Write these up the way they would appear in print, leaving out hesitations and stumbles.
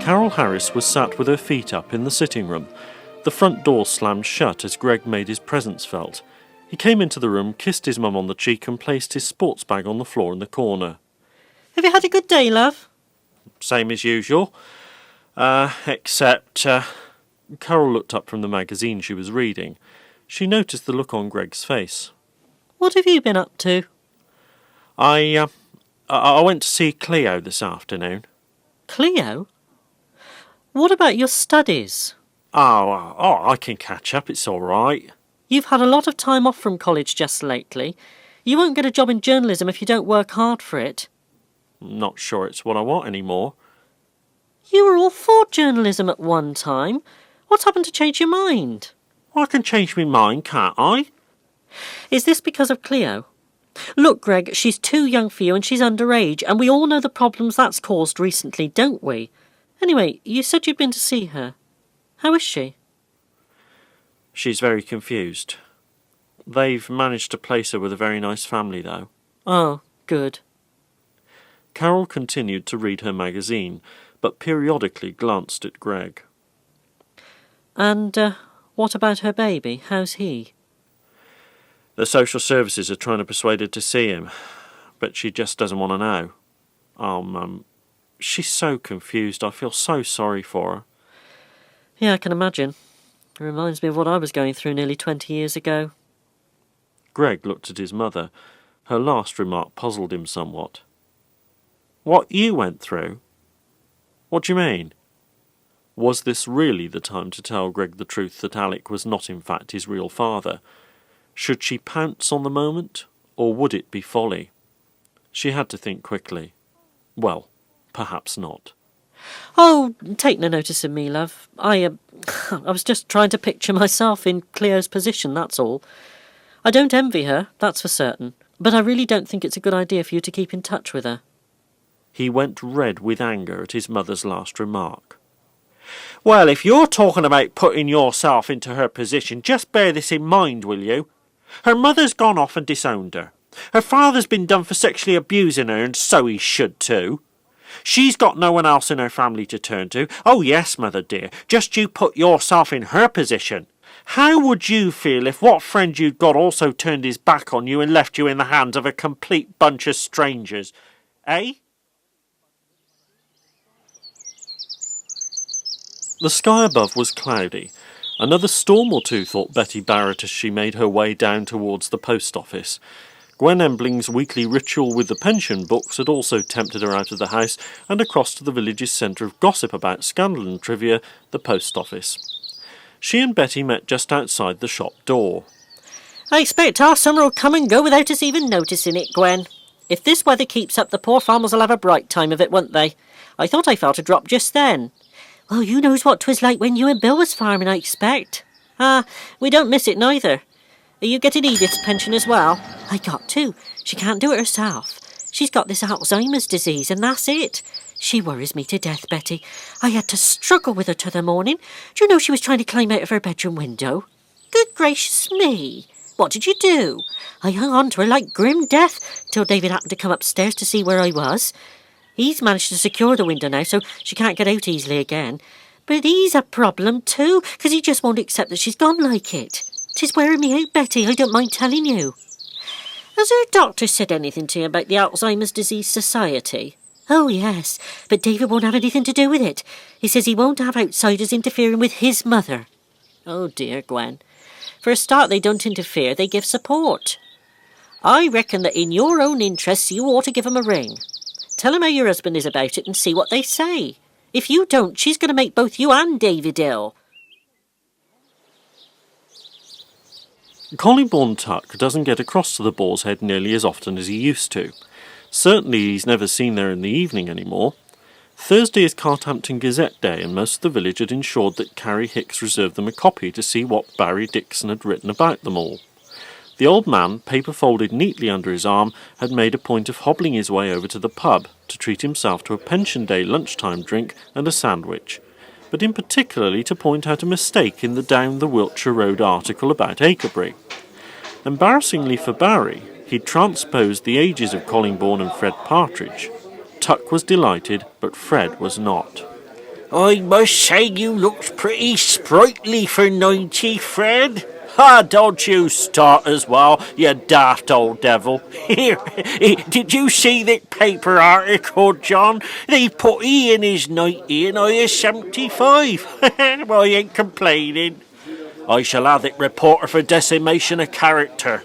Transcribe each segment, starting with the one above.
Carol Harris was sat with her feet up in the sitting room. The front door slammed shut as Greg made his presence felt. He came into the room, kissed his mum on the cheek and placed his sports bag on the floor in the corner. Have you had a good day, love? Same as usual. Except... Carol looked up from the magazine she was reading. She noticed the look on Greg's face. What have you been up to? I went to see Cleo this afternoon. Cleo? What about your studies? Oh, I can catch up, it's all right. You've had a lot of time off from college just lately. You won't get a job in journalism if you don't work hard for it. Not sure it's what I want anymore. You were all for journalism at one time. What's happened to change your mind? Well, I can change my mind, can't I? Is this because of Cleo? Look, Greg, she's too young for you and she's underage, and we all know the problems that's caused recently, don't we? Anyway, you said you'd been to see her. How is she? She's very confused. They've managed to place her with a very nice family, though. Oh, good. Carol continued to read her magazine, but periodically glanced at Greg. And what about her baby? How's he? The social services are trying to persuade her to see him, but she just doesn't want to know. Oh, Mum, she's so confused. I feel so sorry for her. Yeah, I can imagine. It reminds me of what I was going through nearly 20 years ago. Greg looked at his mother. Her last remark puzzled him somewhat. What you went through? What do you mean? Was this really the time to tell Greg the truth that Alec was not in fact his real father? Should she pounce on the moment, or would it be folly? She had to think quickly. Well, perhaps not. Oh, take no notice of me, love. I was just trying to picture myself in Cleo's position, that's all. I don't envy her, that's for certain, but I really don't think it's a good idea for you to keep in touch with her. He went red with anger at his mother's last remark. Well, if you're talking about putting yourself into her position, just bear this in mind, will you? Her mother's gone off and disowned her. Her father's been done for sexually abusing her, and so he should too. She's got no one else in her family to turn to. Oh yes, mother dear, just you put yourself in her position. How would you feel if what friend you'd got also turned his back on you and left you in the hands of a complete bunch of strangers? Eh? The sky above was cloudy. Another storm or two, thought Betty Barrett as she made her way down towards the post office. Gwen Embling's weekly ritual with the pension books had also tempted her out of the house and across to the village's centre of gossip about scandal and trivia, the post office. She and Betty met just outside the shop door. I expect our summer will come and go without us even noticing it, Gwen. If this weather keeps up, the poor farmers will have a bright time of it, won't they? I thought I felt a drop just then. Well, you knows what 'twas like when you and Bill was farming, I expect. We don't miss it neither. Are you getting Edith's pension as well? I got to. She can't do it herself. She's got this Alzheimer's disease, and that's it. She worries me to death, Betty. I had to struggle with her t'other morning. Do you know she was trying to climb out of her bedroom window? Good gracious me! What did you do? I hung on to her like grim death till David happened to come upstairs to see where I was. He's managed to secure the window now, so she can't get out easily again. But he's a problem too, 'cause he just won't accept that she's gone like it. 'Tis wearing me out, Betty, I don't mind telling you. Has her doctor said anything to you about the Alzheimer's Disease Society? Oh, yes, but David won't have anything to do with it. He says he won't have outsiders interfering with his mother. Oh, dear, Gwen. For a start, they don't interfere, they give support. I reckon that in your own interests, you ought to give 'em a ring. Tell 'em how your husband is about it and see what they say. If you don't, she's going to make both you and David ill. Collingbourne Tuck doesn't get across to the Boar's Head nearly as often as he used to. Certainly he's never seen there in the evening anymore. Thursday is Carthampton Gazette Day, and most of the village had ensured that Carrie Hicks reserved them a copy to see what Barry Dixon had written about them all. The old man, paper folded neatly under his arm, had made a point of hobbling his way over to the pub to treat himself to a pension day lunchtime drink and a sandwich, but in particularly to point out a mistake in the Down the Wiltshire Road article about Acrebury. Embarrassingly for Barry, he'd transposed the ages of Collingbourne and Fred Partridge. Tuck was delighted, but Fred was not. I must say you looked pretty sprightly for 90, Fred. Ah, don't you start as well, you daft old devil. Here, did you see that paper article, John? They put he in his 90 and I is 75. Well, I ain't complaining. I shall have it reporter for decimation of character.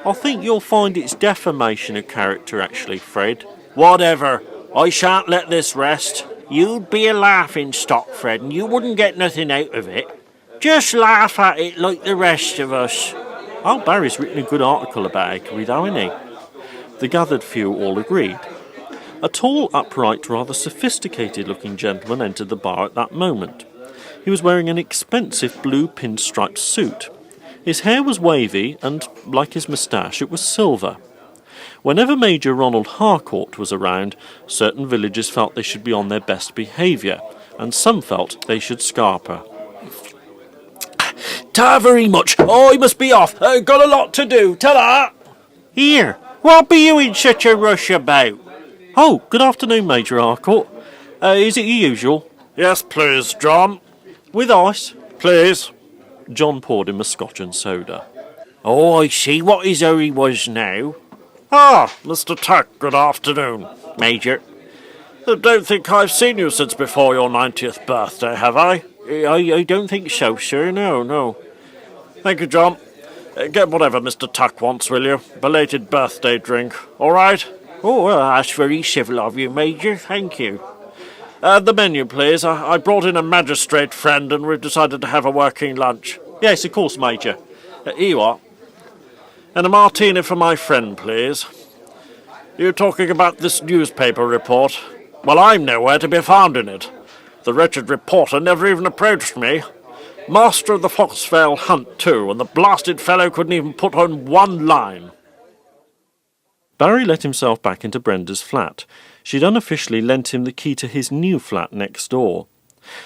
I think you'll find it's defamation of character, actually, Fred. Whatever. I shan't let this rest. You'd be a laughing stock, Fred, and you wouldn't get nothing out of it. Just laugh at it like the rest of us. Oh, Barry's written a good article about Acrebury, hasn't he? The gathered few all agreed. A tall, upright, rather sophisticated-looking gentleman entered the bar at that moment. He was wearing an expensive blue pinstriped suit. His hair was wavy, and, like his moustache, it was silver. Whenever Major Harcourt was around, certain villagers felt they should be on their best behaviour, and some felt they should scarper. Ta very much. I must be off. Got a lot to do. Ta-da! Here, what be you in such a rush about? Oh, good afternoon, Major Harcourt. Is it your usual? Yes, please, John. With ice? Please. John poured him a scotch and soda. Oh, I see what his hurry was now. Ah, Mr. Tuck, good afternoon. Major. I don't think I've seen you since before your 90th birthday, have I? I don't think so, sir. No. Thank you, John. Get whatever Mr. Tuck wants, will you? Belated birthday drink. All right? Oh, well, that's very civil of you, Major. Thank you. The menu, please. I brought in a magistrate friend and we've decided to have a working lunch. Yes, of course, Major. Here you are. And a martini for my friend, please. You talking about this newspaper report? Well, I'm nowhere to be found in it. The wretched reporter never even approached me. Master of the Foxvale Hunt, too, and the blasted fellow couldn't even put on one line. Barry let himself back into Brenda's flat. She'd unofficially lent him the key to his new flat next door.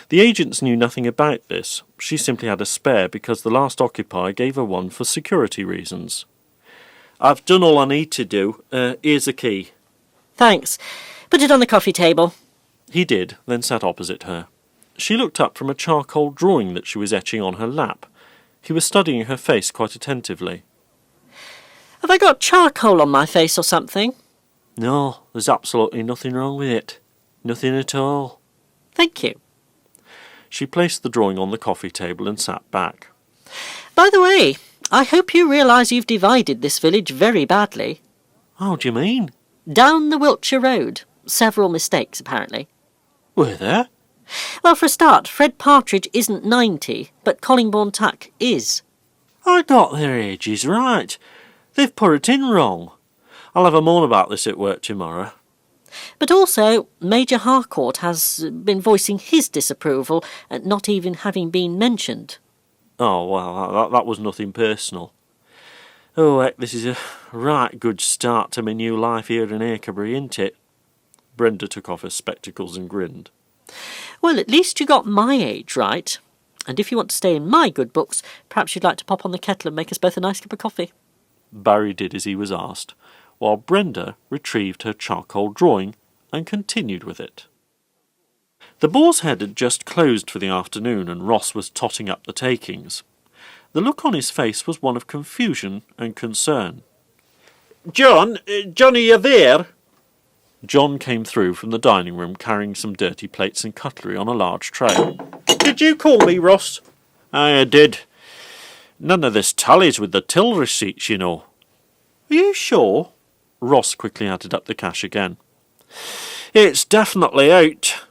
The agents knew nothing about this. She simply had a spare because the last occupier gave her one for security reasons. I've done all I need to do. Here's the key. Thanks. Put it on the coffee table. He did, then sat opposite her. She looked up from a charcoal drawing that she was etching on her lap. He was studying her face quite attentively. Have I got charcoal on my face or something? No, there's absolutely nothing wrong with it. Nothing at all. Thank you. She placed the drawing on the coffee table and sat back. By the way, I hope you realise you've divided this village very badly. How do you mean? Down the Wiltshire Road. Several mistakes, apparently. Were there? Well, for a start, Fred Partridge isn't 90, but Collingbourne Tuck is. I got their ages right. They've put it in wrong. I'll have a moan about this at work tomorrow. But also, Major Harcourt has been voicing his disapproval at not even having been mentioned. Oh, well, that was nothing personal. Oh, heck, this is a right good start to my new life here in Acrebury, isn't it? Brenda took off her spectacles and grinned. Well, at least you got my age right. And if you want to stay in my good books, perhaps you'd like to pop on the kettle and make us both a nice cup of coffee. Barry did as he was asked, while Brenda retrieved her charcoal drawing and continued with it. The Boar's Head had just closed for the afternoon, and Ross was totting up the takings. The look on his face was one of confusion and concern. John, are you there? John came through from the dining room carrying some dirty plates and cutlery on a large tray. Did you call me, Ross? I did. None of this tallies with the till receipts, you know. Are you sure? Ross quickly added up the cash again. It's definitely out.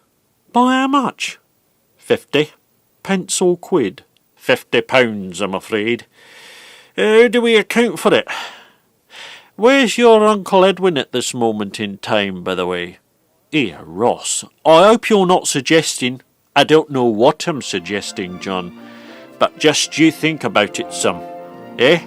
By how much? 50. Pence or quid? £50, I'm afraid. How do we account for it? Where's your Uncle Edwin at this moment in time, by the way? Here, Ross, I hope you're not suggesting... I don't know what I'm suggesting, John, but just you think about it some. Eh?